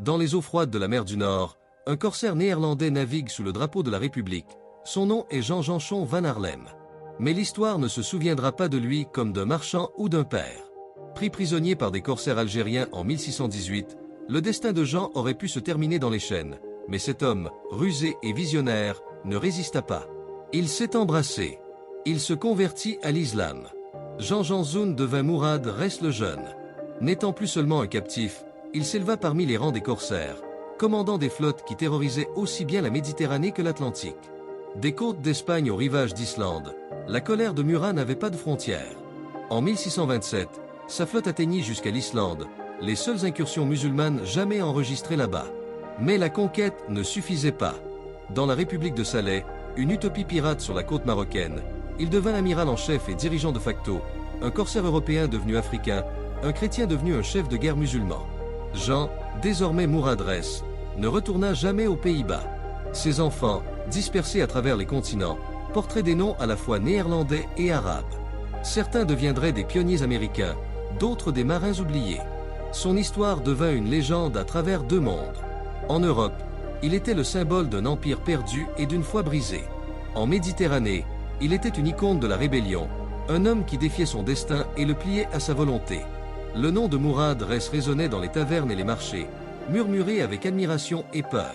Dans les eaux froides de la mer du Nord, un corsaire néerlandais navigue sous le drapeau de la République. Son nom est Jean Janchon van Haarlem. Mais l'histoire ne se souviendra pas de lui comme d'un marchand ou d'un père. Pris prisonnier par des corsaires algériens en 1618, le destin de Jean aurait pu se terminer dans les chaînes. Mais cet homme, rusé et visionnaire, ne résista pas. Il s'est embrassé. Il se convertit à l'islam. Jean Janzoun devint Mourad Res le Jeune. N'étant plus seulement un captif, il s'éleva parmi les rangs des corsaires, commandant des flottes qui terrorisaient aussi bien la Méditerranée que l'Atlantique. Des côtes d'Espagne aux rivages d'Islande, la colère de Murat n'avait pas de frontières. En 1627, sa flotte atteignit jusqu'à l'Islande, les seules incursions musulmanes jamais enregistrées là-bas. Mais la conquête ne suffisait pas. Dans la République de Salé, une utopie pirate sur la côte marocaine, il devint amiral en chef et dirigeant de facto, un corsaire européen devenu africain, un chrétien devenu un chef de guerre musulman. Jean, désormais Mourad Res, ne retourna jamais aux Pays-Bas. Ses enfants, dispersés à travers les continents, porteraient des noms à la fois néerlandais et arabes. Certains deviendraient des pionniers américains, d'autres des marins oubliés. Son histoire devint une légende à travers 2 mondes. En Europe, il était le symbole d'un empire perdu et d'une foi brisée. En Méditerranée, il était une icône de la rébellion, un homme qui défiait son destin et le pliait à sa volonté. Le nom de Mourad Res résonnait dans les tavernes et les marchés, murmuré avec admiration et peur.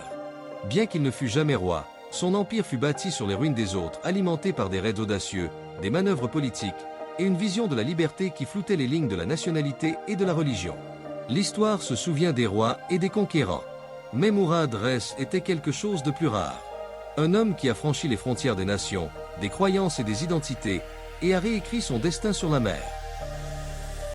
Bien qu'il ne fût jamais roi, son empire fut bâti sur les ruines des autres, alimenté par des raids audacieux, des manœuvres politiques, et une vision de la liberté qui floutait les lignes de la nationalité et de la religion. L'histoire se souvient des rois et des conquérants. Mais Mourad Res était quelque chose de plus rare. Un homme qui a franchi les frontières des nations, des croyances et des identités, et a réécrit son destin sur la mer.